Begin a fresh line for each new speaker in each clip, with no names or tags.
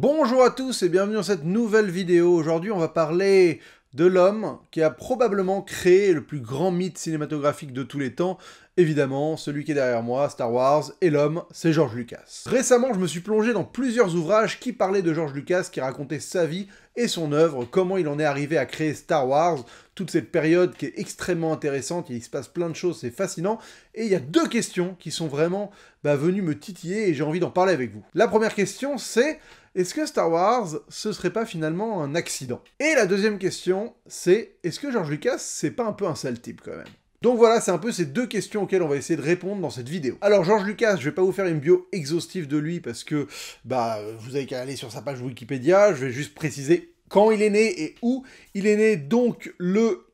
Bonjour à tous et bienvenue dans cette nouvelle vidéo. Aujourd'hui, on va parler de l'homme qui a probablement créé le plus grand mythe cinématographique de tous les temps. Évidemment, celui qui est derrière moi, Star Wars, et l'homme, c'est George Lucas. Récemment, je me suis plongé dans plusieurs ouvrages qui parlaient de George Lucas, qui racontaient sa vie et son œuvre, comment il en est arrivé à créer Star Wars, toute cette période qui est extrêmement intéressante, il se passe plein de choses, c'est fascinant, et il y a deux questions qui sont vraiment venues me titiller et j'ai envie d'en parler avec vous. La première question, c'est: est-ce que Star Wars, ce serait pas finalement un accident? Et la deuxième question, c'est: est-ce que George Lucas, c'est pas un peu un sale type quand même? Donc voilà, c'est un peu ces deux questions auxquelles on va essayer de répondre dans cette vidéo. Alors George Lucas, je vais pas vous faire une bio exhaustive de lui parce que, vous avez qu'à aller sur sa page Wikipédia, je vais juste préciser quand il est né et où il est né, donc le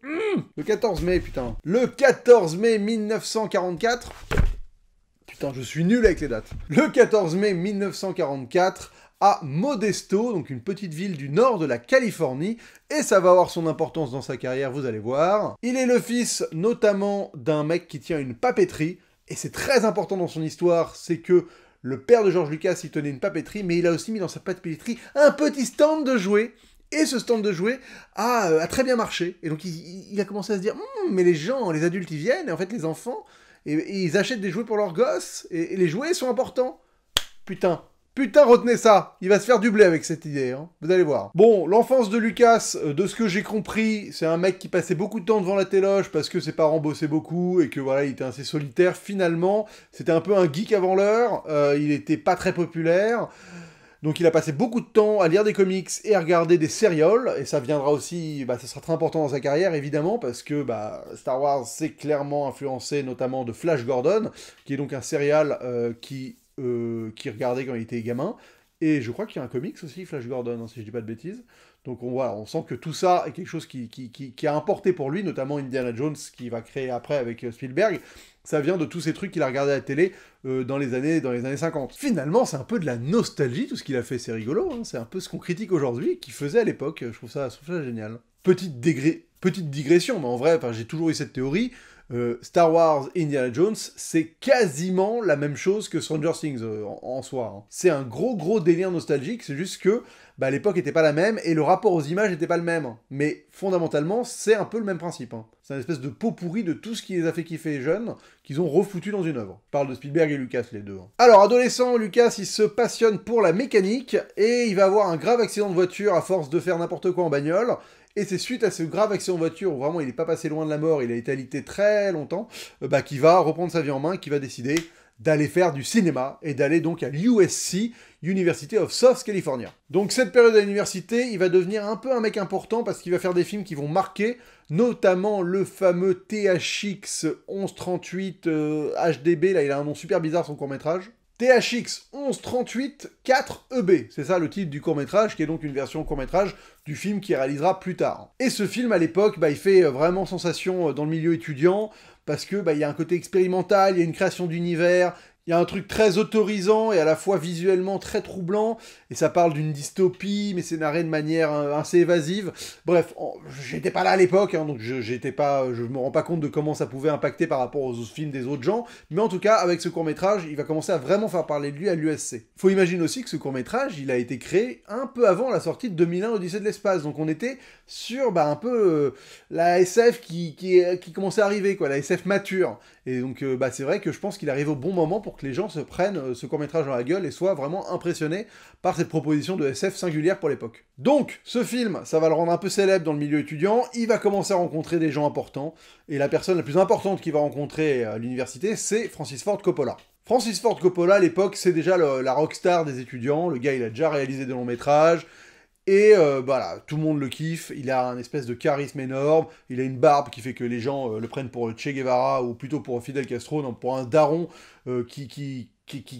14 mai, putain. Le 14 mai 1944. Putain, je suis nul avec les dates. Le 14 mai 1944, à Modesto, donc une petite ville du nord de la Californie, et ça va avoir son importance dans sa carrière, vous allez voir. Il est le fils notamment d'un mec qui tient une papeterie, et c'est très important dans son histoire, c'est que le père de George Lucas, il tenait une papeterie, mais il a aussi mis dans sa papeterie un petit stand de jouets, et ce stand de jouets a très bien marché, et donc il a commencé à se dire mais les gens, les adultes, ils viennent, et en fait les enfants, et ils achètent des jouets pour leurs gosses, et les jouets sont importants. Putain, retenez ça, il va se faire du blé avec cette idée, hein. Vous allez voir. Bon, l'enfance de Lucas, de ce que j'ai compris, c'est un mec qui passait beaucoup de temps devant la téloche parce que ses parents bossaient beaucoup et que voilà, il était assez solitaire. Finalement, c'était un peu un geek avant l'heure, il était pas très populaire. Donc il a passé beaucoup de temps à lire des comics et à regarder des sérioles, et ça viendra aussi, ça sera très important dans sa carrière évidemment, parce que Star Wars s'est clairement influencé notamment de Flash Gordon, qui est donc un serial qui regardait quand il était gamin, et je crois qu'il y a un comics aussi, Flash Gordon, hein, si je dis pas de bêtises. Donc on sent que tout ça est quelque chose qui a importé pour lui, notamment Indiana Jones, qu'il va créer après avec Spielberg. Ça vient de tous ces trucs qu'il a regardé à la télé dans les années 50. Finalement, c'est un peu de la nostalgie, tout ce qu'il a fait, c'est rigolo, hein. C'est un peu ce qu'on critique aujourd'hui, qu'il faisait à l'époque, je trouve ça génial. Petite digression, mais en vrai, j'ai toujours eu cette théorie, Star Wars et Indiana Jones, c'est quasiment la même chose que Stranger Things en soi, hein. C'est un gros délire nostalgique, c'est juste que l'époque n'était pas la même, et le rapport aux images n'était pas le même. Mais fondamentalement, c'est un peu le même principe, hein. C'est une espèce de pot pourri de tout ce qui les a fait kiffer jeunes, qu'ils ont refoutu dans une œuvre. Je parle de Spielberg et Lucas, les deux, hein. Alors, adolescent, Lucas, il se passionne pour la mécanique, et il va avoir un grave accident de voiture à force de faire n'importe quoi en bagnole. Et c'est suite à ce grave accident de voiture, où vraiment il n'est pas passé loin de la mort, il a été alité très longtemps, qu'il va reprendre sa vie en main, qu'il va décider d'aller faire du cinéma, et d'aller donc à l'USC, University of South California. Donc cette période à l'université, il va devenir un peu un mec important, parce qu'il va faire des films qui vont marquer, notamment le fameux THX 1138 HDB, là il a un nom super bizarre son court-métrage. THX 1138 4EB, c'est ça le titre du court-métrage, qui est donc une version court-métrage du film qu'il réalisera plus tard. Et ce film, à l'époque, il fait vraiment sensation dans le milieu étudiant, parce que il y a un côté expérimental, il y a une création d'univers, il y a un truc très autorisant et à la fois visuellement très troublant, et ça parle d'une dystopie, mais c'est narré de manière assez évasive. Bref, j'étais pas là à l'époque, hein, donc je me rends pas compte de comment ça pouvait impacter par rapport aux films des autres gens, mais en tout cas, avec ce court-métrage, il va commencer à vraiment faire parler de lui à l'USC. Faut imaginer aussi que ce court-métrage, il a été créé un peu avant la sortie de 2001 Odyssée de l'espace, donc on était sur un peu la SF qui commençait à arriver, quoi, la SF mature. Et donc c'est vrai que je pense qu'il arrive au bon moment pour que les gens se prennent ce court-métrage dans la gueule et soient vraiment impressionnés par cette proposition de SF singulière pour l'époque. Donc, ce film, ça va le rendre un peu célèbre dans le milieu étudiant, il va commencer à rencontrer des gens importants, et la personne la plus importante qu'il va rencontrer à l'université, c'est Francis Ford Coppola. Francis Ford Coppola, à l'époque, c'est déjà la rockstar des étudiants, le gars, il a déjà réalisé des longs métrages, et tout le monde le kiffe, il a un espèce de charisme énorme, il a une barbe qui fait que les gens le prennent pour Che Guevara, ou plutôt pour Fidel Castro, non, pour un daron qui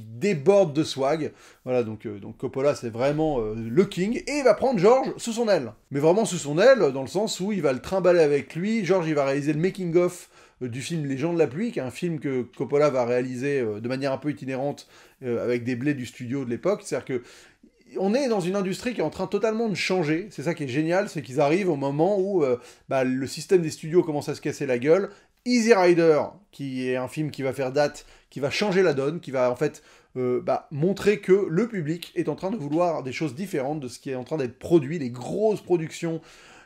déborde de swag. Voilà, donc Coppola, c'est vraiment le king, et il va prendre George sous son aile. Mais vraiment sous son aile, dans le sens où il va le trimballer avec lui. George, il va réaliser le making-of du film Les Gens de la Pluie, qui est un film que Coppola va réaliser de manière un peu itinérante, avec des blés du studio de l'époque. C'est-à-dire que on est dans une industrie qui est en train totalement de changer. C'est ça qui est génial, c'est qu'ils arrivent au moment où le système des studios commence à se casser la gueule. Easy Rider, qui est un film qui va faire date, qui va changer la donne, qui va en fait montrer que le public est en train de vouloir des choses différentes de ce qui est en train d'être produit. Les grosses productions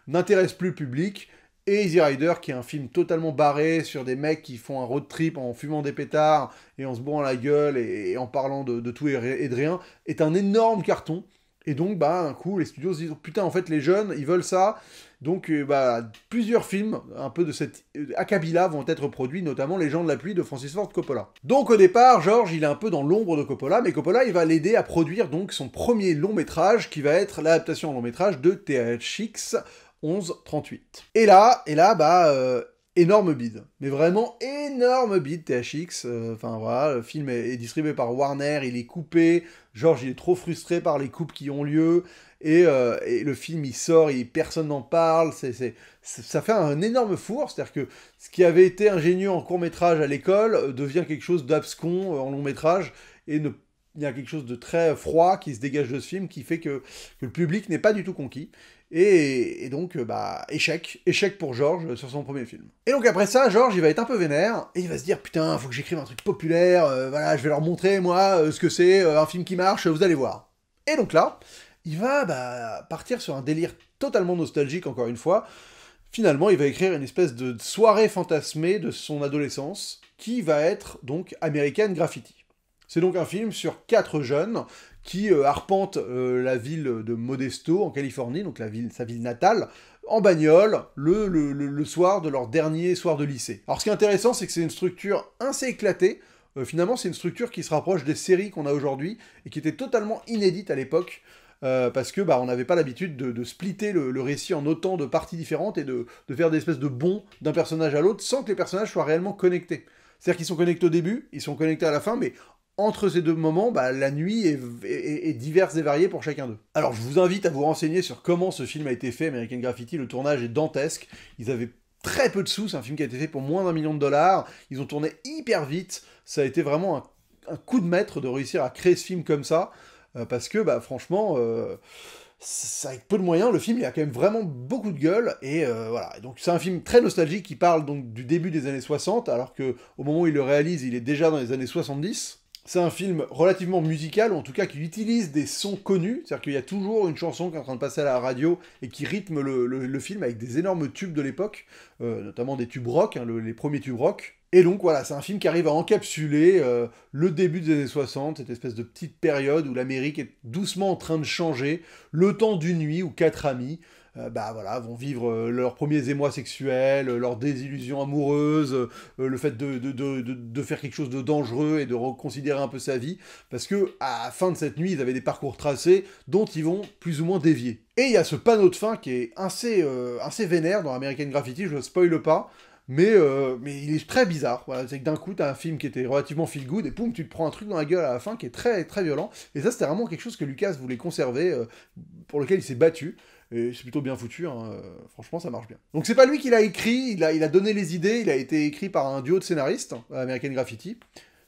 n'intéressent plus le public. Et Easy Rider, qui est un film totalement barré sur des mecs qui font un road trip en fumant des pétards et en se bourrant la gueule et en parlant de tout et de rien, est un énorme carton. Et donc, un coup, les studios se disent « Putain, en fait, les jeunes, ils veulent ça ». Donc, plusieurs films, un peu de cet acabit-là, vont être produits, notamment Les Gens de la Pluie de Francis Ford Coppola. Donc, au départ, George, il est un peu dans l'ombre de Coppola, mais Coppola, il va l'aider à produire donc son premier long-métrage, qui va être l'adaptation en long-métrage de THX 1138. Et là, énorme bide. Mais vraiment énorme bide, THX. Enfin voilà, le film est distribué par Warner, il est coupé. George, il est trop frustré par les coupes qui ont lieu. Et le film, il sort, personne n'en parle. Ça fait un énorme four. C'est-à-dire que ce qui avait été ingénieux en court-métrage à l'école devient quelque chose d'abscon en long-métrage. Et il y a quelque chose de très froid qui se dégage de ce film qui fait que le public n'est pas du tout conquis. Et donc, échec pour George sur son premier film. Et donc après ça, George, il va être un peu vénère, et il va se dire, putain, faut que j'écrive un truc populaire, voilà, je vais leur montrer, moi, ce que c'est, un film qui marche, vous allez voir. Et donc là, il va partir sur un délire totalement nostalgique, encore une fois. Finalement, il va écrire une espèce de soirée fantasmée de son adolescence, qui va être donc American Graffiti. C'est donc un film sur 4 jeunes qui arpentent la ville de Modesto, en Californie, donc sa ville natale, en bagnole, le soir de leur dernier soir de lycée. Alors ce qui est intéressant, c'est que c'est une structure assez éclatée. Finalement, c'est une structure qui se rapproche des séries qu'on a aujourd'hui, et qui était totalement inédite à l'époque, parce que on n'avait pas l'habitude de splitter le récit en autant de parties différentes, et de faire des espèces de bonds d'un personnage à l'autre, sans que les personnages soient réellement connectés. C'est-à-dire qu'ils sont connectés au début, ils sont connectés à la fin, mais entre ces deux moments, la nuit est diverse et variée pour chacun d'eux. Alors je vous invite à vous renseigner sur comment ce film a été fait, American Graffiti. Le tournage est dantesque, ils avaient très peu de sous, c'est un film qui a été fait pour moins d'1 million de $, ils ont tourné hyper vite, ça a été vraiment un coup de maître de réussir à créer ce film comme ça, parce que franchement, avec peu de moyens, le film il a quand même vraiment beaucoup de gueule, et voilà. Donc c'est un film très nostalgique qui parle donc du début des années 60, alors que au moment où il le réalise, il est déjà dans les années 70. C'est un film relativement musical, ou en tout cas qui utilise des sons connus, c'est-à-dire qu'il y a toujours une chanson qui est en train de passer à la radio et qui rythme le film avec des énormes tubes de l'époque, notamment des tubes rock, les premiers tubes rock. Et donc voilà, c'est un film qui arrive à encapsuler le début des années 60, cette espèce de petite période où l'Amérique est doucement en train de changer, le temps d'une nuit où 4 amis vont vivre leurs premiers émois sexuels, leurs désillusions amoureuses, le fait de faire quelque chose de dangereux et de reconsidérer un peu sa vie, parce que à la fin de cette nuit, ils avaient des parcours tracés dont ils vont plus ou moins dévier. Et il y a ce panneau de fin qui est assez vénère dans American Graffiti, je ne spoile pas, mais il est très bizarre. Voilà, c'est que d'un coup, t'as un film qui était relativement feel good, et poum, tu te prends un truc dans la gueule à la fin qui est très, très violent. Et ça, c'était vraiment quelque chose que Lucas voulait conserver, pour lequel il s'est battu. Et c'est plutôt bien foutu, franchement, ça marche bien. Donc c'est pas lui qui l'a écrit, il a donné les idées, il a été écrit par un duo de scénaristes, American Graffiti.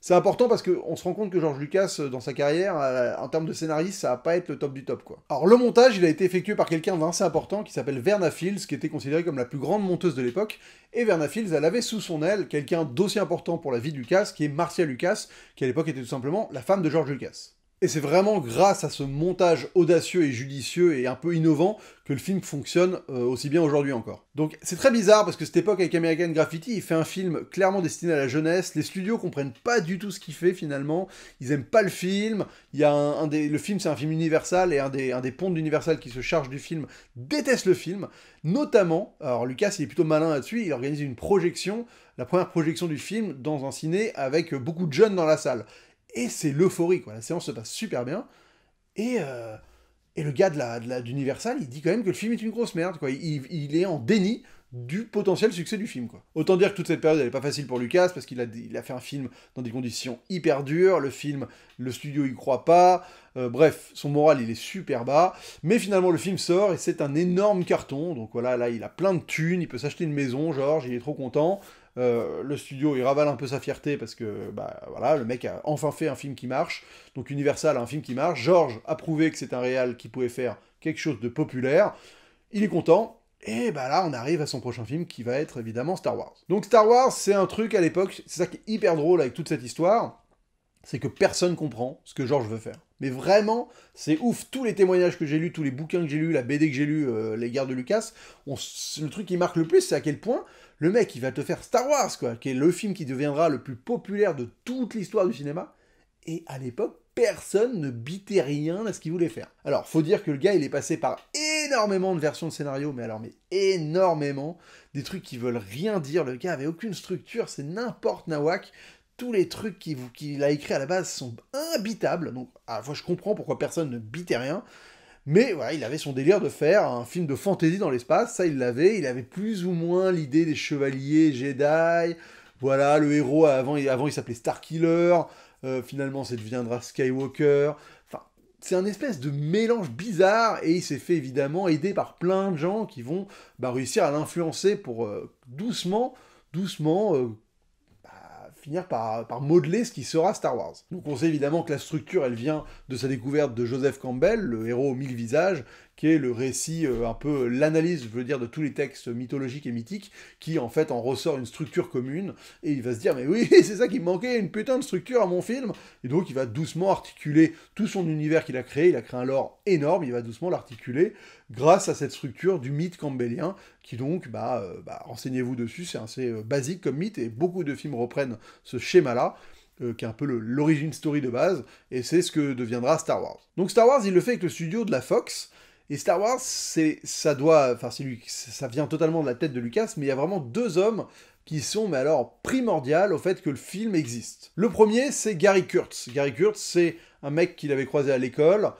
C'est important parce qu'on se rend compte que George Lucas, dans sa carrière, en termes de scénariste, ça va pas être le top du top, quoi. Alors le montage, il a été effectué par quelqu'un d'assez important qui s'appelle Verna Fields, qui était considérée comme la plus grande monteuse de l'époque, et Verna Fields, elle avait sous son aile quelqu'un d'aussi important pour la vie de Lucas, qui est Marcia Lucas, qui à l'époque était tout simplement la femme de George Lucas. Et c'est vraiment grâce à ce montage audacieux et judicieux et un peu innovant que le film fonctionne aussi bien aujourd'hui encore. Donc c'est très bizarre parce que cette époque avec American Graffiti, il fait un film clairement destiné à la jeunesse, les studios comprennent pas du tout ce qu'il fait finalement, ils aiment pas le film, il y a le film c'est un film Universal et un des pontes d'Universal qui se charge du film déteste le film, notamment, alors Lucas il est plutôt malin là-dessus, il organise une projection, la première projection du film dans un ciné avec beaucoup de jeunes dans la salle. Et c'est l'euphorie, quoi. La séance se passe super bien. Et le gars d'Universal, il dit quand même que le film est une grosse merde, quoi. Il est en déni du potentiel succès du film, quoi. Autant dire que toute cette période, elle est pas facile pour Lucas, parce qu'il a fait un film dans des conditions hyper dures, le studio y croit pas, bref, son moral, il est super bas, mais finalement, le film sort, et c'est un énorme carton, donc voilà, là, il a plein de thunes, il peut s'acheter une maison, George, il est trop content. Le studio, il ravale un peu sa fierté parce que, voilà, le mec a enfin fait un film qui marche. Donc Universal a un film qui marche. George a prouvé que c'est un réal qui pouvait faire quelque chose de populaire. Il est content. Et là, on arrive à son prochain film qui va être évidemment Star Wars. Donc Star Wars, c'est un truc à l'époque, c'est ça qui est hyper drôle avec toute cette histoire. c'est que personne comprend ce que George veut faire. Mais vraiment, c'est ouf, tous les témoignages que j'ai lus, tous les bouquins que j'ai lus, la BD que j'ai lus, les guerres de Lucas, le truc qui marque le plus, c'est à quel point le mec, il va te faire Star Wars, quoi, qui est le film qui deviendra le plus populaire de toute l'histoire du cinéma, et à l'époque, personne ne bitait rien à ce qu'il voulait faire. Alors, faut dire que le gars, il est passé par énormément de versions de scénario, mais énormément, des trucs qui veulent rien dire, le gars avait aucune structure, c'est n'importe nawak. Tous les trucs qu'il a écrits à la base sont imbitables, donc à la fois je comprends pourquoi personne ne bitait rien, mais voilà, il avait son délire de faire un film de fantasy dans l'espace, ça il avait plus ou moins l'idée des chevaliers Jedi, voilà, le héros, avant il s'appelait Starkiller, finalement ça deviendra Skywalker, enfin, c'est un espèce de mélange bizarre, et il s'est fait évidemment aider par plein de gens qui vont réussir à l'influencer pour doucement, finir par modeler ce qui sera Star Wars. Donc on sait évidemment que la structure, elle vient de sa découverte de Joseph Campbell, le héros aux 1000 visages, qui est le récit, un peu l'analyse, je veux dire, de tous les textes mythologiques et mythiques, qui en fait en ressort une structure commune, et il va se dire, mais oui, c'est ça qui me manquait, une putain de structure à mon film, et donc il va doucement articuler tout son univers qu'il a créé un lore énorme, il va doucement l'articuler grâce à cette structure du mythe campbellien, qui donc, renseignez-vous dessus, c'est assez basique comme mythe, et beaucoup de films reprennent ce schéma-là, qui est un peu l'origin story de base, et c'est ce que deviendra Star Wars. Donc Star Wars, il le fait avec le studio de la Fox, et Star Wars, ça vient totalement de la tête de Lucas, mais il y a vraiment deux hommes qui sont, mais alors, primordiales au fait que le film existe. Le premier, c'est Gary Kurtz. Gary Kurtz, c'est un mec qu'il avait croisé à l'école,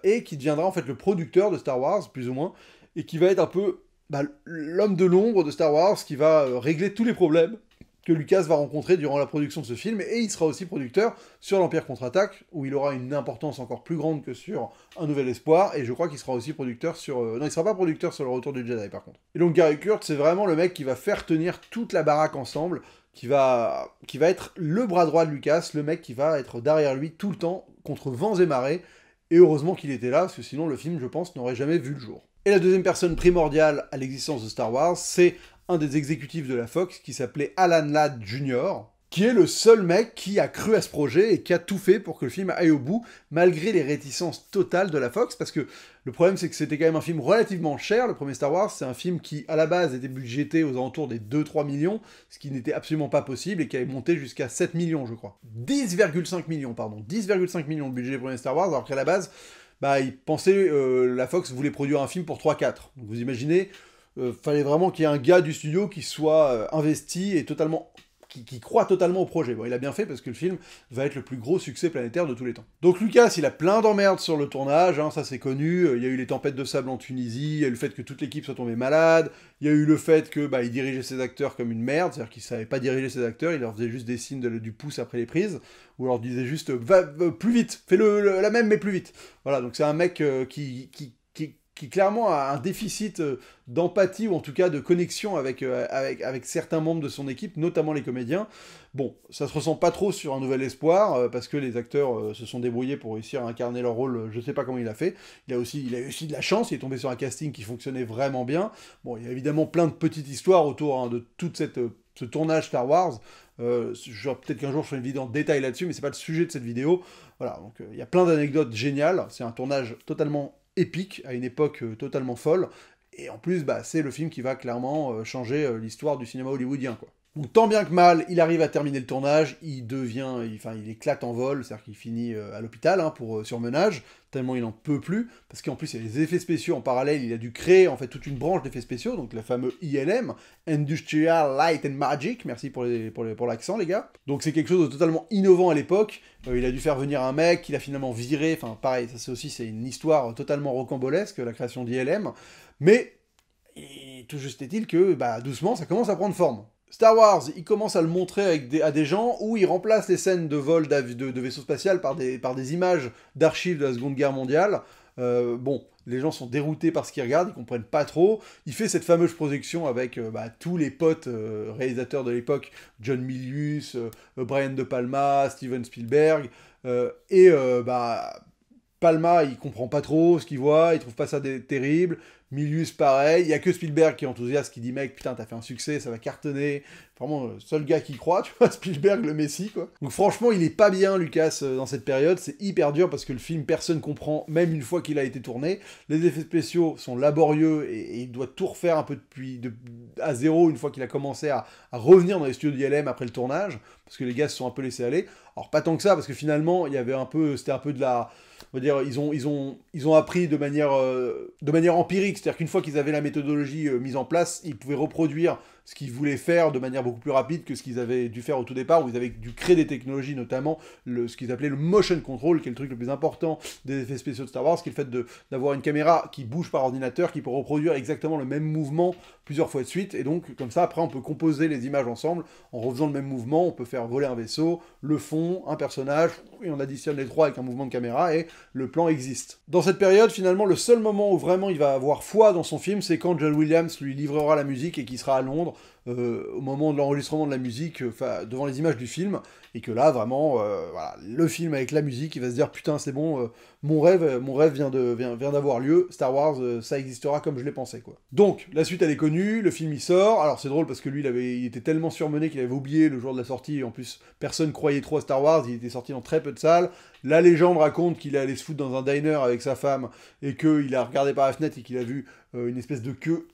et qui deviendra en fait le producteur de Star Wars, plus ou moins, et qui va être un peu l'homme de l'ombre de Star Wars, qui va régler tous les problèmes que Lucas va rencontrer durant la production de ce film, et il sera aussi producteur sur l'Empire contre-attaque, où il aura une importance encore plus grande que sur Un Nouvel Espoir, et je crois qu'il sera aussi producteur sur... Non, il sera pas producteur sur Le Retour du Jedi, par contre. Et donc Gary Kurtz, c'est vraiment le mec qui va faire tenir toute la baraque ensemble, qui va être le bras droit de Lucas, le mec qui va être derrière lui tout le temps, contre vents et marées, et heureusement qu'il était là, parce que sinon le film, je pense, n'aurait jamais vu le jour. Et la deuxième personne primordiale à l'existence de Star Wars, c'est un des exécutifs de la Fox qui s'appelait Alan Ladd Jr., qui est le seul mec qui a cru à ce projet et qui a tout fait pour que le film aille au bout, malgré les réticences totales de la Fox, parce que le problème c'est que c'était quand même un film relativement cher, le premier Star Wars, c'est un film qui à la base était budgété aux alentours des 2-3 millions, ce qui n'était absolument pas possible et qui avait monté jusqu'à 7 millions je crois. 10,5 millions, pardon, 10,5 millions de budget du premier Star Wars, alors qu'à la base, ils pensaient, la Fox voulait produire un film pour 3-4. Donc vous imaginez, fallait vraiment qu'il y ait un gars du studio qui soit investi et totalement... Qui croit totalement au projet. Bon, il a bien fait parce que le film va être le plus gros succès planétaire de tous les temps. Donc Lucas, il a plein d'emmerdes sur le tournage, hein, ça c'est connu, il y a eu les tempêtes de sable en Tunisie, il y a eu le fait que toute l'équipe soit tombée malade, il y a eu le fait que il dirigeait ses acteurs comme une merde, c'est-à-dire qu'il savait pas diriger ses acteurs, il leur faisait juste des signes du pouce après les prises, ou alors disait juste va plus vite, fais la même mais plus vite. Voilà, donc c'est un mec qui clairement a un déficit d'empathie, ou en tout cas de connexion avec certains membres de son équipe, notamment les comédiens. Bon, ça se ressent pas trop sur Un Nouvel Espoir, parce que les acteurs se sont débrouillés pour réussir à incarner leur rôle, je sais pas comment il a fait. Il a eu aussi de la chance, il est tombé sur un casting qui fonctionnait vraiment bien. Bon, il y a évidemment plein de petites histoires autour de toute ce tournage Star Wars. Peut-être qu'un jour je ferai une vidéo en détail là-dessus, mais c'est pas le sujet de cette vidéo. Voilà, donc il y a plein d'anecdotes géniales, c'est un tournage totalement épique, à une époque totalement folle, et en plus, c'est le film qui va clairement changer l'histoire du cinéma hollywoodien, quoi. Donc tant bien que mal, il arrive à terminer le tournage, il éclate en vol, c'est-à-dire qu'il finit à l'hôpital pour surmenage, tellement il n'en peut plus, parce qu'en plus il y a des effets spéciaux en parallèle, il a dû créer en fait toute une branche d'effets spéciaux, donc le fameux ILM, Industrial Light and Magic, merci pour l'accent les gars. Donc c'est quelque chose de totalement innovant à l'époque, il a dû faire venir un mec qu'il a finalement viré, enfin pareil, ça c'est une histoire totalement rocambolesque, la création d'ILM, mais tout juste est-il que doucement ça commence à prendre forme. Star Wars, il commence à le montrer à des gens où il remplace les scènes de vol de vaisseau spatial par des images d'archives de la Seconde Guerre mondiale. Bon, les gens sont déroutés par ce qu'ils regardent, ils comprennent pas trop. Il fait cette fameuse projection avec tous les potes réalisateurs de l'époque, John Milius, Brian De Palma, Steven Spielberg, Palma, il comprend pas trop ce qu'il voit, il trouve pas ça terrible. Milius, pareil. Il y a que Spielberg qui est enthousiaste, qui dit, mec, putain, t'as fait un succès, ça va cartonner. Vraiment, le seul gars qui croit, tu vois, Spielberg, le messie, quoi. Donc franchement, il est pas bien, Lucas, dans cette période. C'est hyper dur parce que le film, personne comprend, même une fois qu'il a été tourné. Les effets spéciaux sont laborieux et il doit tout refaire un peu à zéro une fois qu'il a commencé à revenir dans les studios d'ILM après le tournage, parce que les gars se sont un peu laissés aller. Alors pas tant que ça, parce que finalement, il y avait c'était un peu de la... On va dire, ils ont appris de manière empirique, c'est-à-dire qu'une fois qu'ils avaient la méthodologie mise en place, ils pouvaient reproduire ce qu'ils voulaient faire de manière beaucoup plus rapide que ce qu'ils avaient dû faire au tout départ, où ils avaient dû créer des technologies, notamment ce qu'ils appelaient le motion control, qui est le truc le plus important des effets spéciaux de Star Wars, qui est le fait d'avoir une caméra qui bouge par ordinateur, qui peut reproduire exactement le même mouvement plusieurs fois de suite, et donc comme ça, après, on peut composer les images ensemble, en refaisant le même mouvement, on peut faire voler un vaisseau, le fond, un personnage, et on additionne les trois avec un mouvement de caméra, et le plan existe. Dans cette période, finalement, le seul moment où vraiment il va avoir foi dans son film, c'est quand John Williams lui livrera la musique et qu'il sera à Londres, au moment de l'enregistrement de la musique, devant les images du film, et que là, vraiment, voilà, le film avec la musique, il va se dire, putain, c'est bon, mon rêve vient d'avoir lieu, Star Wars, ça existera comme je l'ai pensé, quoi. Donc, la suite, elle est connue, le film, il sort, alors c'est drôle parce que lui, il était tellement surmené qu'il avait oublié le jour de la sortie, et en plus, personne croyait trop à Star Wars, il était sorti dans très peu de salles. La légende raconte qu'il est allé se foutre dans un diner avec sa femme, et qu'il a regardé par la fenêtre et qu'il a vu une espèce de queue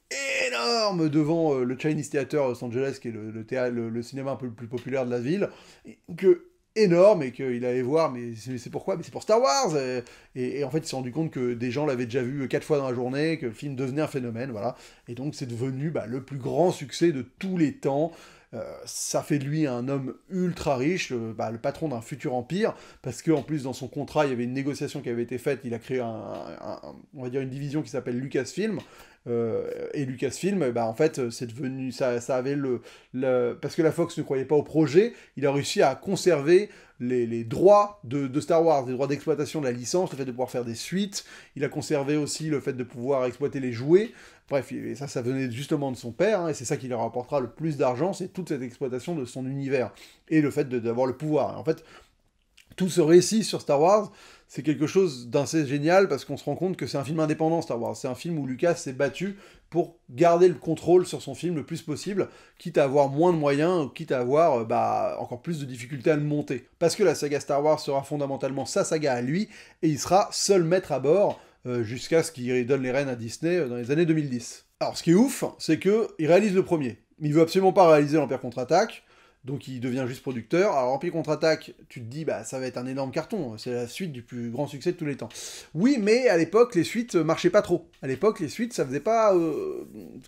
énorme devant le Chinese Theater à Los Angeles, qui est le cinéma un peu le plus populaire de la ville, que énorme, et qu'il allait voir, mais c'est pourquoi? Mais c'est pour Star Wars. Et en fait, il s'est rendu compte que des gens l'avaient déjà vu 4 fois dans la journée, que le film devenait un phénomène, voilà. Et donc, c'est devenu le plus grand succès de tous les temps. Ça fait de lui un homme ultra riche, le patron d'un futur empire, parce qu'en plus, dans son contrat, il y avait une négociation qui avait été faite, il a créé on va dire une division qui s'appelle Lucasfilm, et Lucasfilm, en fait, c'est devenu... Ça avait parce que la Fox ne croyait pas au projet, il a réussi à conserver les droits de Star Wars, les droits d'exploitation de la licence, le fait de pouvoir faire des suites, il a conservé aussi le fait de pouvoir exploiter les jouets, bref, et ça venait justement de son père, hein, et c'est ça qui leur apportera le plus d'argent, c'est toute cette exploitation de son univers, et le fait d'avoir le pouvoir. Et en fait, tout ce récit sur Star Wars, c'est quelque chose d'assez génial, parce qu'on se rend compte que c'est un film indépendant, Star Wars. C'est un film où Lucas s'est battu pour garder le contrôle sur son film le plus possible, quitte à avoir moins de moyens, quitte à avoir encore plus de difficultés à le monter. Parce que la saga Star Wars sera fondamentalement sa saga à lui, et il sera seul maître à bord, jusqu'à ce qu'il donne les rênes à Disney dans les années 2010. Alors, ce qui est ouf, c'est qu'il réalise le premier. Il veut absolument pas réaliser l'Empire contre-attaque, donc il devient juste producteur. Alors Empire contre-attaque, tu te dis, ça va être un énorme carton, c'est la suite du plus grand succès de tous les temps. Oui, mais à l'époque, les suites marchaient pas trop. À l'époque, les suites, ça faisait pas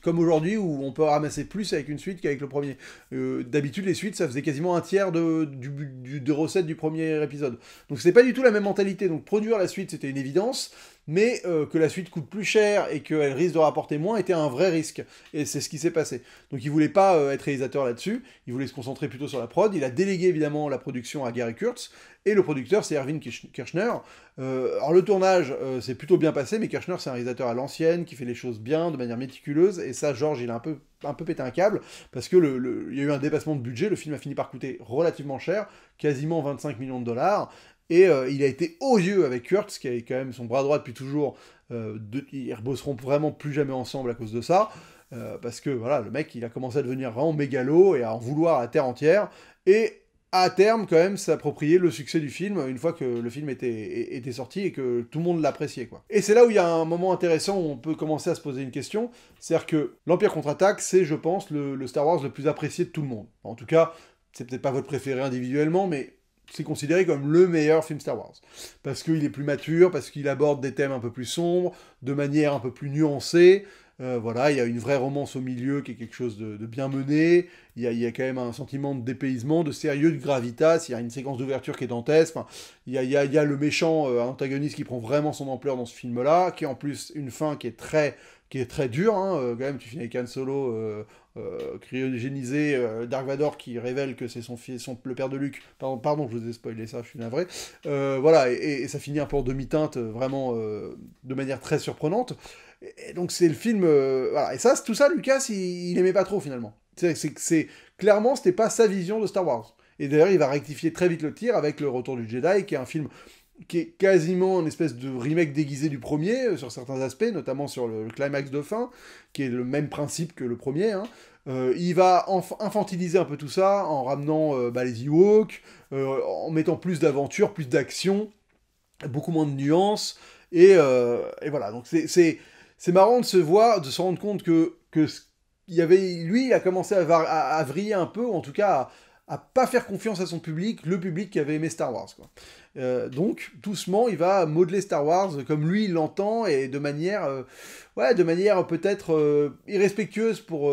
comme aujourd'hui, où on peut ramasser plus avec une suite qu'avec le premier. D'habitude, les suites, ça faisait quasiment un tiers de recettes du premier épisode. Donc c'était pas du tout la même mentalité. Donc produire la suite, c'était une évidence, mais que la suite coûte plus cher et qu'elle risque de rapporter moins était un vrai risque. Et c'est ce qui s'est passé. Donc il voulait pas être réalisateur là-dessus, il voulait se concentrer plutôt sur la prod, il a délégué évidemment la production à Gary Kurtz, et le producteur c'est Irvin Kershner. Alors le tournage s'est plutôt bien passé, mais Kershner c'est un réalisateur à l'ancienne, qui fait les choses bien, de manière méticuleuse, et ça George il a un peu pété un câble, parce que il y a eu un dépassement de budget, le film a fini par coûter relativement cher, quasiment 25 millions de dollars, et il a été odieux avec Kurtz, qui est quand même son bras droit depuis toujours. Ils rebosseront vraiment plus jamais ensemble à cause de ça, parce que voilà, le mec il a commencé à devenir vraiment mégalo et à en vouloir à terre entière, et à terme quand même s'approprier le succès du film une fois que le film était sorti et que tout le monde l'appréciait, quoi. Et c'est là où il y a un moment intéressant où on peut commencer à se poser une question, c'est-à-dire que l'Empire contre-attaque, c'est je pense le Star Wars le plus apprécié de tout le monde. En tout cas, c'est peut-être pas votre préféré individuellement, mais c'est considéré comme le meilleur film Star Wars. Parce qu'il est plus mature, parce qu'il aborde des thèmes un peu plus sombres, de manière un peu plus nuancée. Voilà, il y a une vraie romance au milieu qui est quelque chose de bien mené. Il y a quand même un sentiment de dépaysement, de sérieux, de gravitas. Il y a une séquence d'ouverture qui est dantesque. Enfin, il y a le méchant antagoniste qui prend vraiment son ampleur dans ce film-là, qui est en plus une fin qui est très dure. Quand même, tu finis avec Han Solo cryogénisé, Dark Vador qui révèle que c'est le père de Luke. Pardon, je vous ai spoilé ça, je suis navré. Voilà, et ça finit un peu en demi-teinte, vraiment de manière très surprenante. Et donc c'est le film... voilà. Et ça, tout ça, Lucas, il aimait pas trop, finalement. Clairement, c'était pas sa vision de Star Wars. Et d'ailleurs, il va rectifier très vite le tir avec Le Retour du Jedi, qui est un film qui est quasiment une espèce de remake déguisé du premier, sur certains aspects, notamment sur le climax de fin, qui est le même principe que le premier, hein. Il va infantiliser un peu tout ça, en ramenant les Ewoks, en mettant plus d'aventure, plus d'action, beaucoup moins de nuances, et voilà, donc c'est marrant de se rendre compte lui, il a commencé à vriller un peu, ou en tout cas à pas faire confiance à son public, le public qui avait aimé Star Wars, quoi. Donc, doucement, il va modeler Star Wars comme lui, il l'entend, et de manière peut-être irrespectueuse pour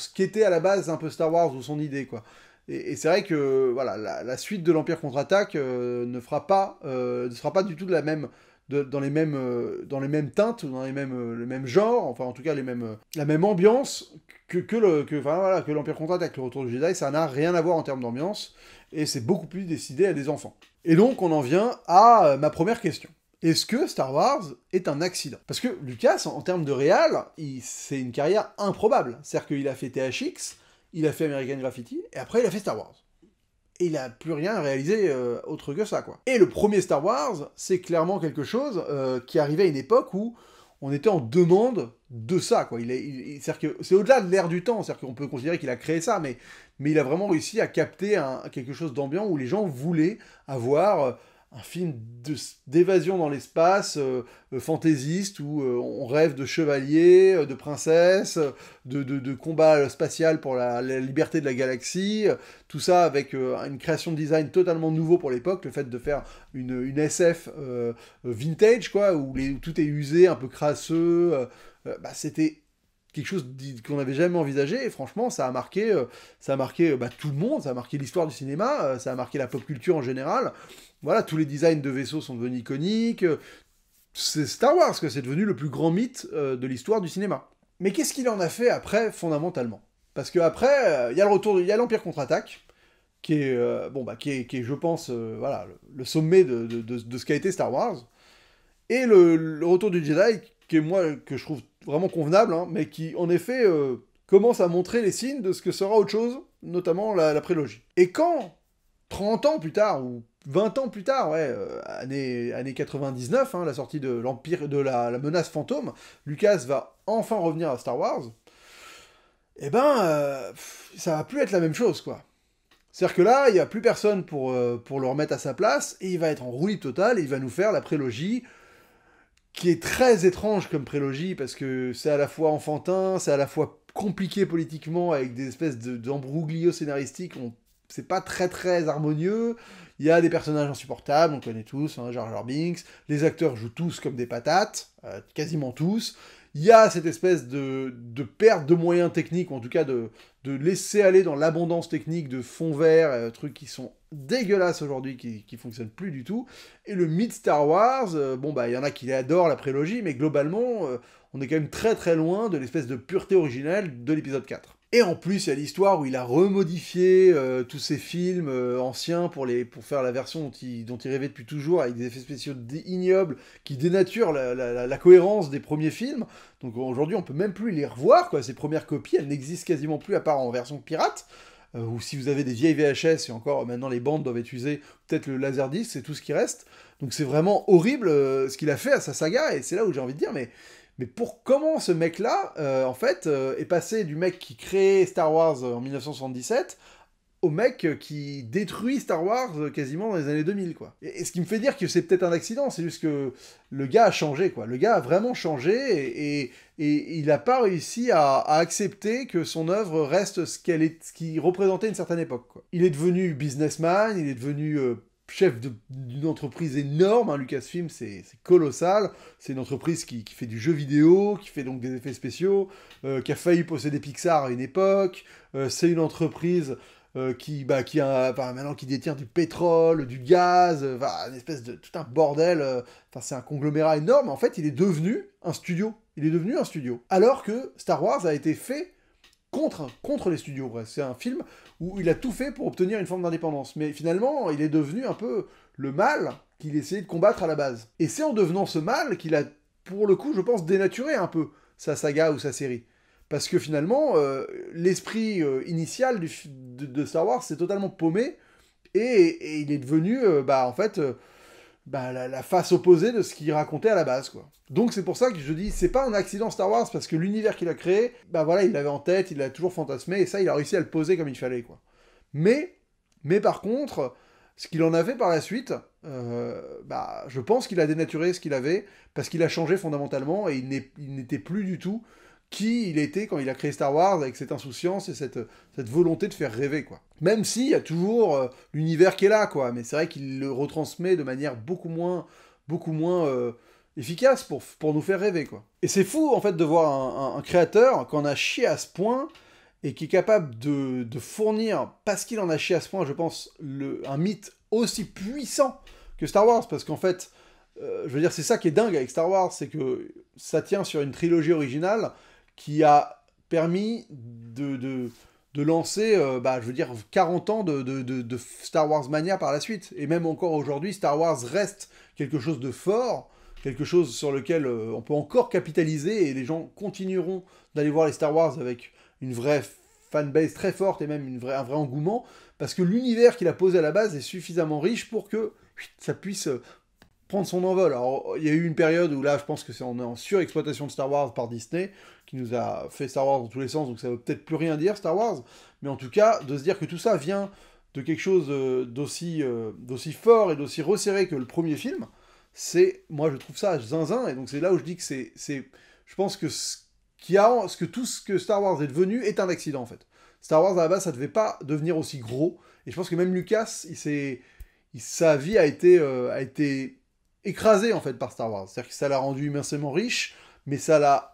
ce qu'était à la base un peu Star Wars ou son idée, quoi. Et c'est vrai que voilà, la suite de l'Empire contre-attaque ne sera pas du tout dans les mêmes teintes, ou dans le même genre, enfin en tout cas la même ambiance que l'Empire contre-attaque. Le Retour du Jedi, ça n'a rien à voir en termes d'ambiance, et c'est beaucoup plus décidé à des enfants. Et donc on en vient à ma première question. Est-ce que Star Wars est un accident? Parce que Lucas, en termes de réal, c'est une carrière improbable. C'est-à-dire qu'il a fait THX, il a fait American Graffiti, et après il a fait Star Wars. Et il n'a plus rien réalisé autre que ça, quoi. Et le premier Star Wars, c'est clairement quelque chose qui arrivait à une époque où on était en demande de ça, quoi. C'est-à-dire que c'est au-delà de l'ère du temps, c'est-à-dire qu'on peut considérer qu'il a créé ça, mais il a vraiment réussi à capter quelque chose d'ambiant où les gens voulaient avoir un film d'évasion dans l'espace, fantaisiste, où on rêve de chevaliers, de princesses, de combat spatial pour la liberté de la galaxie, tout ça avec une création de design totalement nouveau pour l'époque, le fait de faire une SF vintage, quoi, où tout est usé, un peu crasseux, c'était quelque chose qu'on n'avait jamais envisagé, et franchement, ça a marqué tout le monde, ça a marqué l'histoire du cinéma, ça a marqué la pop culture en général. Voilà, tous les designs de vaisseaux sont devenus iconiques. C'est Star Wars, que c'est devenu le plus grand mythe de l'histoire du cinéma. Mais qu'est-ce qu'il en a fait après, fondamentalement? Parce qu'après, il y a l'Empire contre-attaque, qui est, qui est, je pense, le sommet de ce qu'a été Star Wars. Et le Retour du Jedi, que je trouve vraiment convenable, hein, mais qui, en effet, commence à montrer les signes de ce que sera autre chose, notamment la prélogie. Et quand, 30 ans plus tard, ou 20 ans plus tard, année 99, hein, la sortie de l'Empire, de la menace fantôme, Lucas va enfin revenir à Star Wars, ça va plus être la même chose, quoi. C'est-à-dire que là, il n'y a plus personne pour le remettre à sa place, et il va être en roue libre totale, et il va nous faire la prélogie, qui est très étrange comme prélogie, parce que c'est à la fois enfantin, c'est à la fois compliqué politiquement, avec des espèces d'embrouglios scénaristiques, c'est pas très très harmonieux, il y a des personnages insupportables, on connaît tous, hein, Jar Jar Binks, les acteurs jouent tous comme des patates, quasiment tous, il y a cette espèce de perte de moyens techniques, ou en tout cas de laisser aller dans l'abondance technique de fonds verts, trucs qui sont dégueulasses aujourd'hui, qui fonctionnent plus du tout, et le mythe Star Wars, il y en a qui adorent la prélogie, mais globalement, on est quand même très très loin de l'espèce de pureté originelle de l'épisode 4. Et en plus, il y a l'histoire où il a remodifié tous ses films anciens pour faire la version dont il rêvait depuis toujours, avec des effets spéciaux ignobles qui dénaturent la cohérence des premiers films. Donc aujourd'hui, on peut même plus les revoir, quoi. Ces premières copies, elles n'existent quasiment plus, à part en version pirate. Ou si vous avez des vieilles VHS, et encore maintenant les bandes doivent être usées, peut-être le Laserdisc, c'est tout ce qui reste. Donc c'est vraiment horrible ce qu'il a fait à sa saga, et c'est là où j'ai envie de dire, mais comment ce mec-là, est passé du mec qui crée Star Wars en 1977 au mec qui détruit Star Wars quasiment dans les années 2000, quoi. Et ce qui me fait dire que c'est peut-être un accident, c'est juste que le gars a changé, quoi. Le gars a vraiment changé, et il n'a pas réussi à accepter que son œuvre reste ce qui représentait une certaine époque, quoi. Il est devenu businessman, il est devenu chef d'une entreprise énorme, hein. Lucasfilm, c'est colossal, c'est une entreprise qui fait du jeu vidéo, qui fait donc des effets spéciaux, qui a failli posséder Pixar à une époque, c'est une entreprise maintenant qui détient du pétrole, du gaz, une espèce de tout un bordel, c'est un conglomérat énorme. En fait, il est devenu un studio. Alors que Star Wars a été fait contre les studios. Bref, c'est un film où il a tout fait pour obtenir une forme d'indépendance. Mais finalement, il est devenu un peu le mal qu'il essayait de combattre à la base. Et c'est en devenant ce mal qu'il a, pour le coup, je pense, dénaturé un peu sa saga ou sa série. Parce que finalement, l'esprit initial de Star Wars s'est totalement paumé, et il est devenu, bah, la face opposée de ce qu'il racontait à la base, quoi. Donc c'est pour ça que je dis, c'est pas un accident Star Wars, parce que l'univers qu'il a créé, bah voilà, il l'avait en tête, il l'a toujours fantasmé, et ça, il a réussi à le poser comme il fallait, quoi. Mais, mais par contre, ce qu'il en a fait par la suite, bah, je pense qu'il a dénaturé ce qu'il avait, parce qu'il a changé fondamentalement, et il n'était plus du tout qui il était quand il a créé Star Wars, avec cette insouciance et cette volonté de faire rêver, quoi. Même s'il y a toujours l'univers qui est là, quoi, mais c'est vrai qu'il le retransmet de manière beaucoup moins efficace pour nous faire rêver, quoi. Et c'est fou, en fait, de voir un créateur qu'on a chié à ce point, et qui est capable de fournir, parce qu'il en a chié à ce point, je pense, un mythe aussi puissant que Star Wars, parce qu'en fait, je veux dire, c'est ça qui est dingue avec Star Wars, c'est que ça tient sur une trilogie originale qui a permis de lancer, bah, je veux dire, 40 ans de Star Wars Mania par la suite. Et même encore aujourd'hui, Star Wars reste quelque chose de fort, quelque chose sur lequel on peut encore capitaliser, et les gens continueront d'aller voir les Star Wars avec une vraie fanbase très forte, et même un vrai engouement, parce que l'univers qu'il a posé à la base est suffisamment riche pour que ça puisse prendre son envol. Alors, il y a eu une période où là, je pense que on est en surexploitation de Star Wars par Disney, qui nous a fait Star Wars dans tous les sens, donc ça veut peut-être plus rien dire, Star Wars, mais en tout cas, de se dire que tout ça vient de quelque chose d'aussi fort et d'aussi resserré que le premier film, moi je trouve ça zinzin, et donc c'est là où je dis que je pense que tout ce que Star Wars est devenu est un accident, en fait. Star Wars, à la base, ça devait pas devenir aussi gros, et je pense que même Lucas, sa vie a été écrasée, en fait, par Star Wars. C'est-à-dire que ça l'a rendu immensément riche, mais ça l'a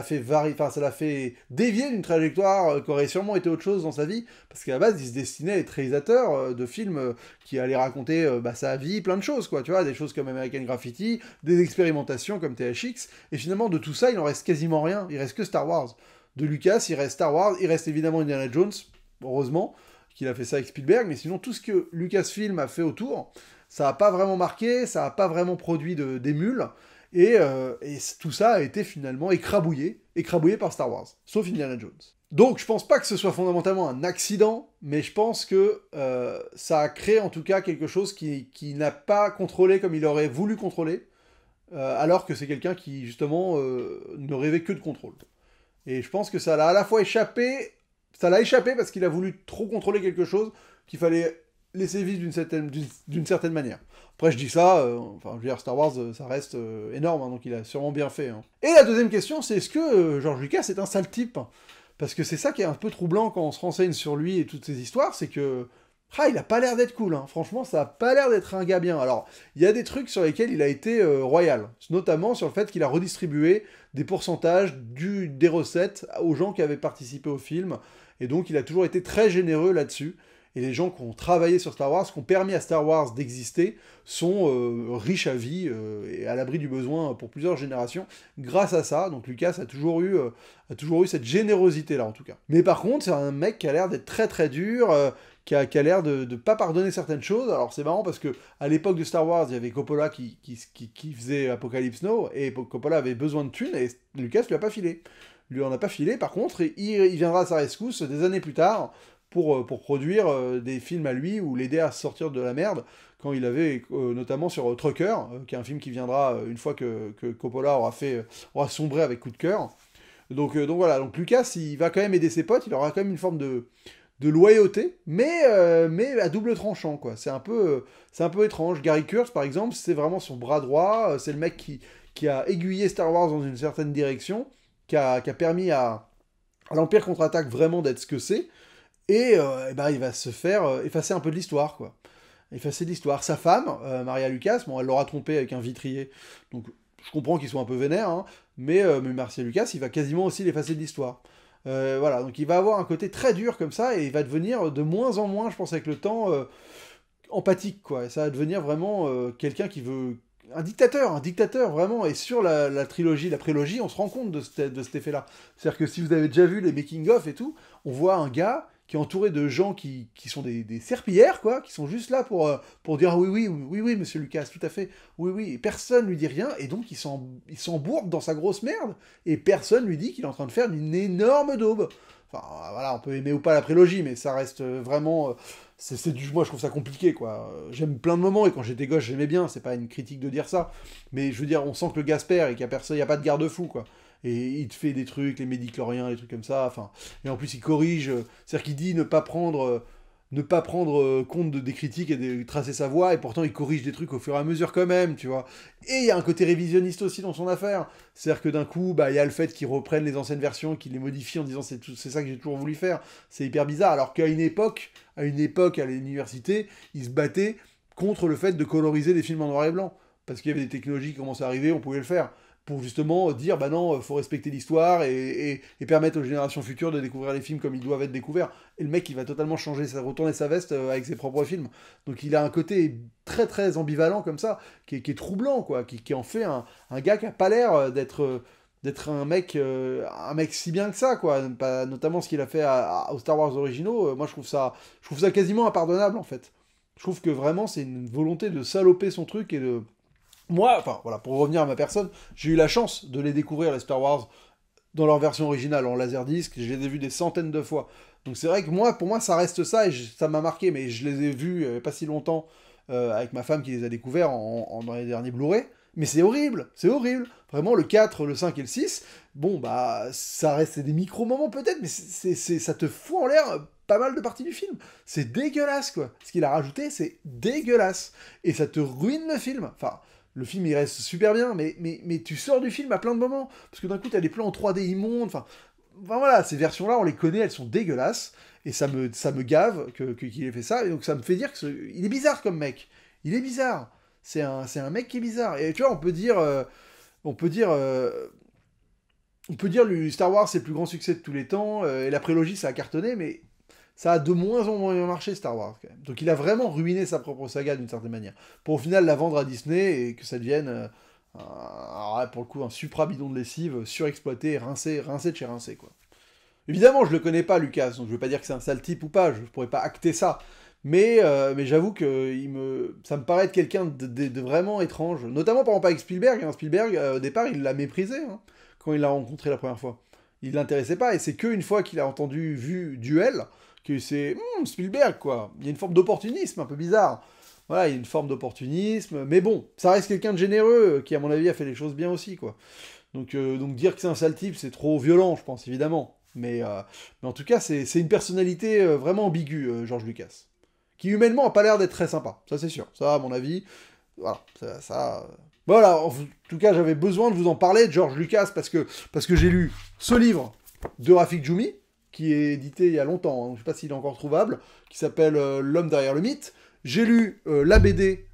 fait ça l'a fait dévier d'une trajectoire qui aurait sûrement été autre chose dans sa vie, parce qu'à la base, il se destinait à être réalisateur de films qui allaient raconter bah, sa vie, plein de choses, quoi, tu vois, des choses comme American Graffiti, des expérimentations comme THX, et finalement, de tout ça, il en reste quasiment rien, il reste que Star Wars. De Lucas, il reste Star Wars, il reste évidemment Indiana Jones, heureusement, qu'il a fait ça avec Spielberg, mais sinon, tout ce que Lucasfilm a fait autour, ça n'a pas vraiment marqué, ça n'a pas vraiment produit d'émules, et tout ça a été finalement écrabouillé par Star Wars, sauf Indiana Jones. Donc je pense pas que ce soit fondamentalement un accident, mais je pense que ça a créé en tout cas quelque chose qui n'a pas contrôlé comme il aurait voulu contrôler, alors que c'est quelqu'un qui justement ne rêvait que de contrôle. Et je pense que ça l'a à la fois échappé, ça l'a échappé parce qu'il a voulu trop contrôler quelque chose qu'il fallait laisser vivre d'une certaine manière. Après, je dis ça, enfin, je veux dire, Star Wars, ça reste énorme, hein, donc il a sûrement bien fait. Hein. Et la deuxième question, c'est est-ce que George Lucas est un sale type? Parce que c'est ça qui est un peu troublant quand on se renseigne sur lui et toutes ces histoires, c'est que il a pas l'air d'être cool, hein. Franchement, ça a pas l'air d'être un gars bien. Alors, il y a des trucs sur lesquels il a été royal, notamment sur le fait qu'il a redistribué des pourcentages des recettes aux gens qui avaient participé au film, et donc il a toujours été très généreux là-dessus. Et les gens qui ont travaillé sur Star Wars, qui ont permis à Star Wars d'exister, sont riches à vie et à l'abri du besoin pour plusieurs générations grâce à ça. Donc Lucas a toujours eu cette générosité-là, en tout cas. Mais par contre, c'est un mec qui a l'air d'être très très dur, qui a l'air de ne pas pardonner certaines choses. Alors c'est marrant parce que à l'époque de Star Wars, il y avait Coppola qui faisait Apocalypse Now, et Coppola avait besoin de thunes, et Lucas lui a pas filé. Lui en a pas filé, par contre, il viendra à sa rescousse des années plus tard, pour produire des films à lui, ou l'aider à sortir de la merde, quand il avait, notamment sur Trucker, qui est un film qui viendra une fois que Coppola aura sombré avec Coup de cœur. Donc voilà, donc Lucas, il va quand même aider ses potes, il aura quand même une forme de loyauté, mais à double tranchant, quoi. C'est un peu étrange. Gary Kurtz, par exemple, c'est vraiment son bras droit, c'est le mec qui a aiguillé Star Wars dans une certaine direction, qui a permis à l'Empire contre-attaque vraiment d'être ce que c'est, et ben, il va se faire effacer un peu de l'histoire, quoi. Effacer de l'histoire. Sa femme, Maria Lucas, bon, elle l'aura trompé avec un vitrier, donc je comprends qu'ils soient un peu vénères, hein, mais Marcia Lucas, il va quasiment aussi l'effacer de l'histoire. Voilà, donc il va avoir un côté très dur comme ça, et il va devenir de moins en moins, je pense, avec le temps, empathique, quoi. Et ça va devenir vraiment quelqu'un qui veut... Un dictateur, vraiment. Et sur la trilogie, la prélogie, on se rend compte de cet effet-là. C'est-à-dire que si vous avez déjà vu les making-of et tout, on voit un gars qui est entouré de gens qui sont des serpillères, quoi, qui sont juste là pour dire oui, monsieur Lucas, tout à fait, oui, et personne lui dit rien, et donc il s'embourbe dans sa grosse merde, et personne lui dit qu'il est en train de faire une énorme daube. Enfin, voilà, on peut aimer ou pas la prélogie, mais ça reste vraiment... moi, je trouve ça compliqué, quoi. J'aime plein de moments, et quand j'étais gosse, j'aimais bien, c'est pas une critique de dire ça. Mais je veux dire, on sent que le gars se perd et qu'il y a personne, il y a pas de garde-fou, quoi. Et il te fait des trucs, les médicloriens, les trucs comme ça, enfin... Et en plus, il corrige, c'est-à-dire qu'il dit ne pas prendre compte des critiques et de tracer sa voie, et pourtant il corrige des trucs au fur et à mesure quand même, tu vois. Et il y a un côté révisionniste aussi dans son affaire. C'est-à-dire que d'un coup, bah, il y a le fait qu'il reprenne les anciennes versions, qu'il les modifie en disant c'est ça que j'ai toujours voulu faire. C'est hyper bizarre. Alors qu'à une époque, à l'université, il se battait contre le fait de coloriser des films en noir et blanc. Parce qu'il y avait des technologies qui commençaient à arriver, on pouvait le faire. Pour justement dire, bah non, faut respecter l'histoire et permettre aux générations futures de découvrir les films comme ils doivent être découverts. Et le mec, il va totalement retourner sa veste avec ses propres films. Donc il a un côté très très ambivalent comme ça, qui est troublant, quoi, qui en fait un gars qui a pas l'air d'être un mec si bien que ça, quoi. Notamment ce qu'il a fait aux Star Wars originaux, moi je trouve ça quasiment impardonnable, en fait. Je trouve que vraiment c'est une volonté de saloper son truc et de... Moi, enfin voilà, pour revenir à ma personne, j'ai eu la chance de les découvrir, les Star Wars, dans leur version originale, en laserdisc, je les ai vus des centaines de fois. Donc c'est vrai que pour moi, ça reste ça, et ça m'a marqué, mais je les ai vus pas si longtemps, avec ma femme qui les a découverts dans les derniers Blu-ray. Mais c'est horrible, c'est horrible. Vraiment, le 4, le 5 et le 6, bon, bah, ça reste des micro-moments peut-être, mais ça te fout en l'air pas mal de parties du film. C'est dégueulasse, quoi. Ce qu'il a rajouté, c'est dégueulasse. Et ça te ruine le film. Enfin, le film, il reste super bien, mais tu sors du film à plein de moments. Parce que d'un coup, t'as des plans en 3D immondes. Enfin, voilà, ces versions-là, on les connaît, elles sont dégueulasses. Et ça me gave qu'il ait fait ça. Et donc, ça me fait dire il est bizarre comme mec. Il est bizarre. C'est un mec qui est bizarre. Et tu vois, on peut dire, Star Wars, c'est le plus grand succès de tous les temps. Et la prélogie, ça a cartonné, mais ça a de moins en moins marché, Star Wars, quand même. Donc il a vraiment ruiné sa propre saga, d'une certaine manière. Pour au final la vendre à Disney et que ça devienne, pour le coup, un supra-bidon de lessive, surexploité, rincé de chez rincé, quoi. Évidemment, je le connais pas, Lucas, donc je veux pas dire que c'est un sale type ou pas, je pourrais pas acter ça. Mais j'avoue que ça me paraît être quelqu'un de vraiment étrange, notamment par exemple avec Spielberg. Hein. Spielberg, au départ, il l'a méprisé, hein, quand il l'a rencontré la première fois. Il l'intéressait pas, et c'est qu'une fois qu'il a vu Duel, que c'est Spielberg, quoi. Il y a une forme d'opportunisme un peu bizarre. Voilà, il y a une forme d'opportunisme, mais bon, ça reste quelqu'un de généreux, qui à mon avis a fait les choses bien aussi, quoi. Donc dire que c'est un sale type, c'est trop violent, je pense, évidemment. Mais en tout cas, c'est une personnalité vraiment ambiguë, George Lucas. Qui humainement a pas l'air d'être très sympa, ça c'est sûr. Ça, à mon avis, voilà, Voilà, en tout cas, j'avais besoin de vous en parler, de George Lucas, parce que j'ai lu ce livre de Rafik Djoumi, qui est édité il y a longtemps, hein, je ne sais pas s'il est encore trouvable, qui s'appelle L'homme derrière le mythe. J'ai lu la BD,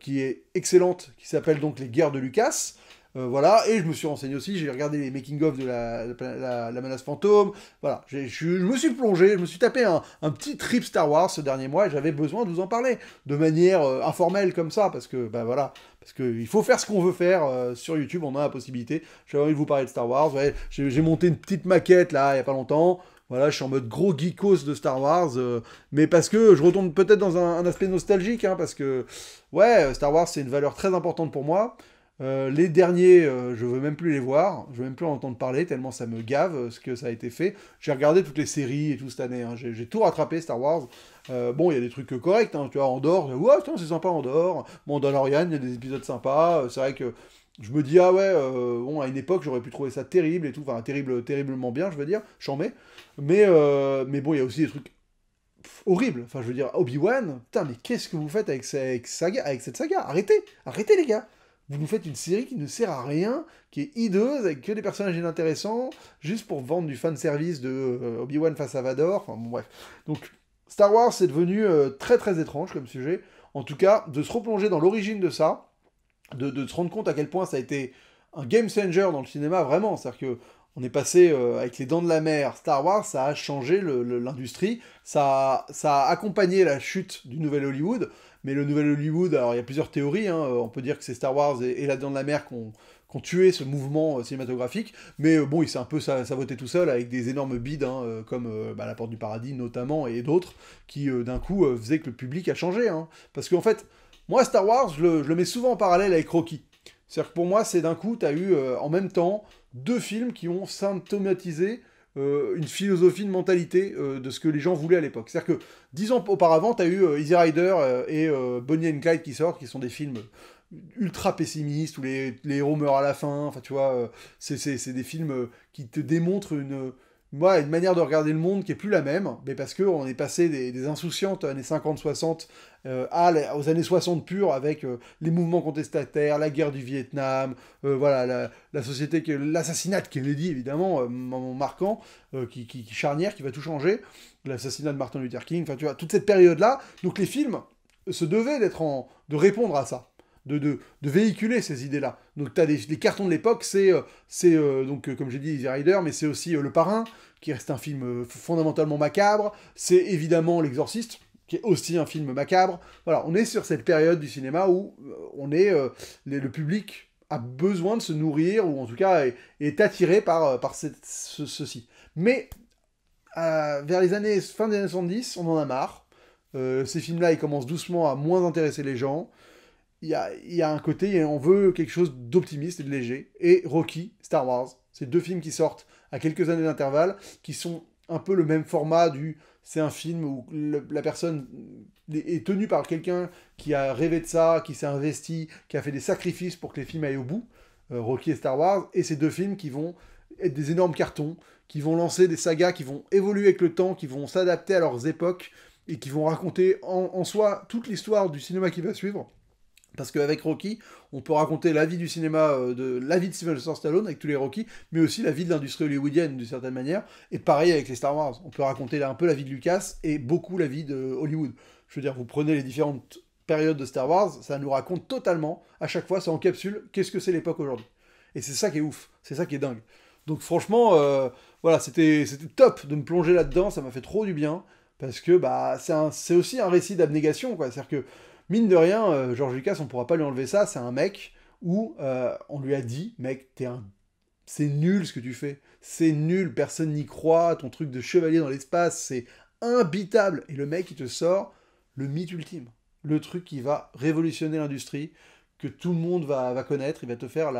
qui est excellente, qui s'appelle donc Les guerres de Lucas. Voilà, et je me suis renseigné aussi, j'ai regardé les making-of de la menace fantôme, voilà, je me suis plongé, je me suis tapé un petit trip Star Wars ce dernier mois, et j'avais besoin de vous en parler, de manière informelle comme ça, parce que, bah voilà, parce qu'il faut faire ce qu'on veut faire, sur YouTube, on a la possibilité, j'avais envie de vous parler de Star Wars, ouais, j'ai monté une petite maquette, là, il y a pas longtemps, voilà, je suis en mode gros geekos de Star Wars, mais parce que je retourne peut-être dans un aspect nostalgique, hein, parce que, ouais, Star Wars, c'est une valeur très importante pour moi. Les derniers, je veux même plus les voir, je veux même plus en entendre parler, tellement ça me gave ce que ça a été fait. J'ai regardé toutes les séries et tout cette année, hein. J'ai tout rattrapé Star Wars. Bon, il y a des trucs corrects, hein, tu vois, Andorre, ouais, putain, c'est sympa Andorre. Mandalorian, il y a des épisodes sympas, c'est vrai que je me dis, ah ouais, bon, à une époque, j'aurais pu trouver ça terrible et tout, enfin, terriblement bien, je veux dire, j'en mets. Mais bon, il y a aussi des trucs horribles, enfin, je veux dire, Obi-Wan, putain, mais qu'est-ce que vous faites avec cette saga? Arrêtez les gars! Vous nous faites une série qui ne sert à rien, qui est hideuse, avec que des personnages inintéressants, juste pour vendre du fanservice de Obi-Wan face à Vador, enfin bon bref. Donc Star Wars c'est devenu très très étrange comme sujet, en tout cas, de se replonger dans l'origine de ça, de se rendre compte à quel point ça a été un game changer dans le cinéma, vraiment, c'est-à-dire que on est passé avec les Dents de la Mer, Star Wars, ça a changé l'industrie, ça a accompagné la chute du nouvel Hollywood, mais le nouvel Hollywood, alors il y a plusieurs théories, hein, on peut dire que c'est Star Wars et la Dents de la Mer qui ont tué ce mouvement cinématographique, mais bon, il s'est un peu saboté tout seul avec des énormes bides, hein, comme La Porte du Paradis notamment, et d'autres, qui d'un coup faisaient que le public a changé. Hein. Parce qu'en fait, moi Star Wars, je le mets souvent en parallèle avec Rocky. C'est-à-dire que pour moi, c'est d'un coup, tu as eu en même temps deux films qui ont symptomatisé une philosophie, une mentalité de ce que les gens voulaient à l'époque. C'est-à-dire que 10 ans auparavant, tu as eu Easy Rider et Bonnie and Clyde qui sortent, qui sont des films ultra pessimistes, où les héros meurent à la fin, enfin tu vois, c'est des films qui te démontrent une manière de regarder le monde qui est plus la même, mais parce qu'on est passé des insouciantes années 50-60 aux années 60 pures, avec les mouvements contestataires, la guerre du Vietnam, voilà, la société, l'assassinat de Kennedy, évidemment, moment marquant, qui charnière, qui va tout changer, l'assassinat de Martin Luther King, enfin tu vois, toute cette période-là, donc les films se devaient de répondre à ça. De véhiculer ces idées-là. Donc tu as les cartons de l'époque, c'est donc comme j'ai dit Easy Rider, mais c'est aussi Le Parrain, qui reste un film fondamentalement macabre, c'est évidemment L'Exorciste, qui est aussi un film macabre. Voilà, on est sur cette période du cinéma où le public a besoin de se nourrir, ou en tout cas est attiré par ceci. Mais vers les fin des années 70, on en a marre. Ces films-là, ils commencent doucement à moins intéresser les gens. Il y a un côté, on veut quelque chose d'optimiste et de léger. Et Rocky, Star Wars, c'est deux films qui sortent à quelques années d'intervalle, qui sont un peu le même format c'est un film où la personne est tenue par quelqu'un qui a rêvé de ça, qui s'est investi, qui a fait des sacrifices pour que les films aillent au bout, Rocky et Star Wars, et ces deux films qui vont être des énormes cartons, qui vont lancer des sagas, qui vont évoluer avec le temps, qui vont s'adapter à leurs époques, et qui vont raconter en soi toute l'histoire du cinéma qui va suivre. Parce qu'avec Rocky, on peut raconter la vie du cinéma, la vie de Sylvester Stallone avec tous les Rocky, mais aussi la vie de l'industrie hollywoodienne d'une certaine manière. Et pareil avec les Star Wars. On peut raconter un peu la vie de Lucas et beaucoup la vie de Hollywood. Je veux dire, vous prenez les différentes périodes de Star Wars, ça nous raconte totalement, à chaque fois, ça encapsule qu'est-ce que c'est l'époque aujourd'hui. Et c'est ça qui est ouf, c'est ça qui est dingue. Donc franchement, voilà, c'était top de me plonger là-dedans, ça m'a fait trop du bien, parce que c'est aussi un récit d'abnégation, quoi. C'est-à-dire que mine de rien, George Lucas, on pourra pas lui enlever ça, c'est un mec où on lui a dit, mec, c'est nul ce que tu fais, c'est nul, personne n'y croit, ton truc de chevalier dans l'espace, c'est imbitable. Et le mec, il te sort le mythe ultime, le truc qui va révolutionner l'industrie, que tout le monde va connaître, il va te faire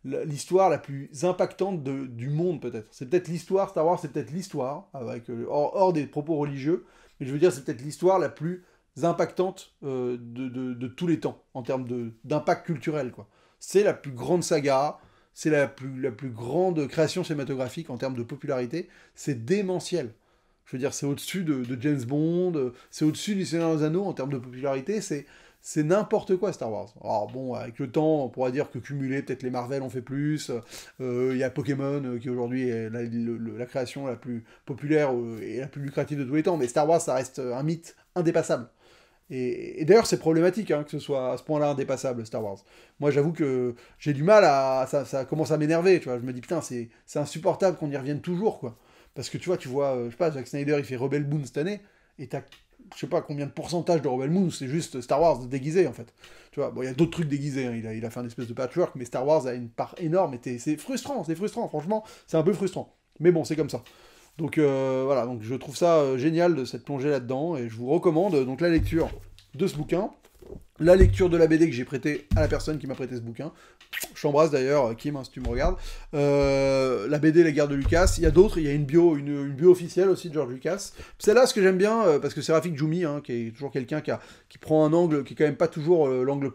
l'histoire la plus impactante du monde, peut-être. C'est peut-être l'histoire, Star Wars, c'est peut-être l'histoire, avec hors des propos religieux, mais je veux dire, c'est peut-être l'histoire la plus impactante de tous les temps, en termes d'impact culturel, quoi. C'est la plus grande saga, c'est la plus grande création cinématographique en termes de popularité, c'est démentiel. Je veux dire, c'est au-dessus de James Bond, c'est au-dessus du Seigneur des Anneaux en termes de popularité, c'est n'importe quoi Star Wars. Alors bon, avec le temps, on pourra dire que cumulé, peut-être les Marvel ont fait plus, il y a Pokémon qui aujourd'hui est la création la plus populaire et la plus lucrative de tous les temps, mais Star Wars, ça reste un mythe indépassable. Et d'ailleurs, c'est problématique que ce soit à ce point-là indépassable, Star Wars. Moi, j'avoue que j'ai du mal ça commence à m'énerver, tu vois. Je me dis, putain, c'est insupportable qu'on y revienne toujours, quoi. Parce que tu vois, je sais pas, Zack Snyder, il fait Rebel Moon cette année, et t'as, je sais pas combien de pourcentage de Rebel Moon, c'est juste Star Wars déguisé, en fait. Tu vois, bon, il y a d'autres trucs déguisés, hein. Il a fait un espèce de patchwork, mais Star Wars a une part énorme, et c'est frustrant, franchement, c'est un peu frustrant. Mais bon, c'est comme ça. Donc voilà, donc je trouve ça génial de cette plongée là-dedans, et je vous recommande donc la lecture de ce bouquin, la lecture de la BD que j'ai prêtée à la personne qui m'a prêté ce bouquin. Je t'embrasse d'ailleurs, Kim, hein, si tu me regardes. La BD Les Guerres de Lucas. Il y a d'autres, il y a une bio officielle aussi de George Lucas. Celle-là, ce que j'aime bien, parce que c'est Rafik Djoumi, hein, qui est toujours quelqu'un qui prend un angle qui est quand même pas toujours l'angle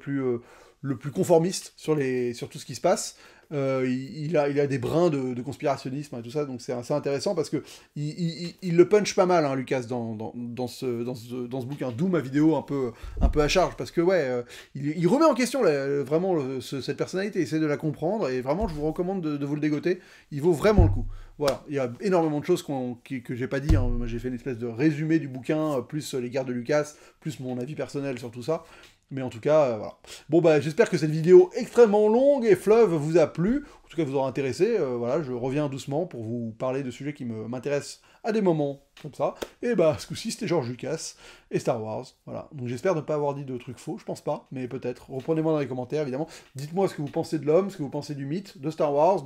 le plus conformiste sur tout ce qui se passe. Il a des brins de conspirationnisme et tout ça, donc c'est assez intéressant parce que il le punch pas mal, hein, Lucas, dans ce bouquin, d'où ma vidéo un peu à charge, parce que ouais, il remet en question vraiment cette personnalité, essaie de la comprendre, et vraiment je vous recommande de vous le dégoter, il vaut vraiment le coup. Voilà, il y a énormément de choses que j'ai pas dit, hein. Moi j'ai fait une espèce de résumé du bouquin, plus les guerres de Lucas, plus mon avis personnel sur tout ça. Mais en tout cas, voilà. Bon, bah, j'espère que cette vidéo extrêmement longue et fleuve vous a plu, en tout cas vous aura intéressé. Voilà, je reviens doucement pour vous parler de sujets qui m'intéressent à des moments comme ça. Et bah, ce coup-ci, c'était George Lucas et Star Wars. Voilà, donc j'espère ne pas avoir dit de trucs faux, je pense pas, mais peut-être. Reprenez-moi dans les commentaires, évidemment. Dites-moi ce que vous pensez de l'homme, ce que vous pensez du mythe, de Star Wars.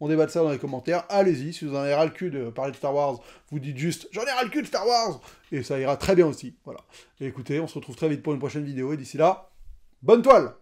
On débat de ça dans les commentaires. Allez-y, si vous en avez ras le cul de parler de Star Wars, vous dites juste « J'en ai ras le cul de Star Wars !» Et ça ira très bien aussi. Voilà. Et écoutez, on se retrouve très vite pour une prochaine vidéo, et d'ici là, bonne toile!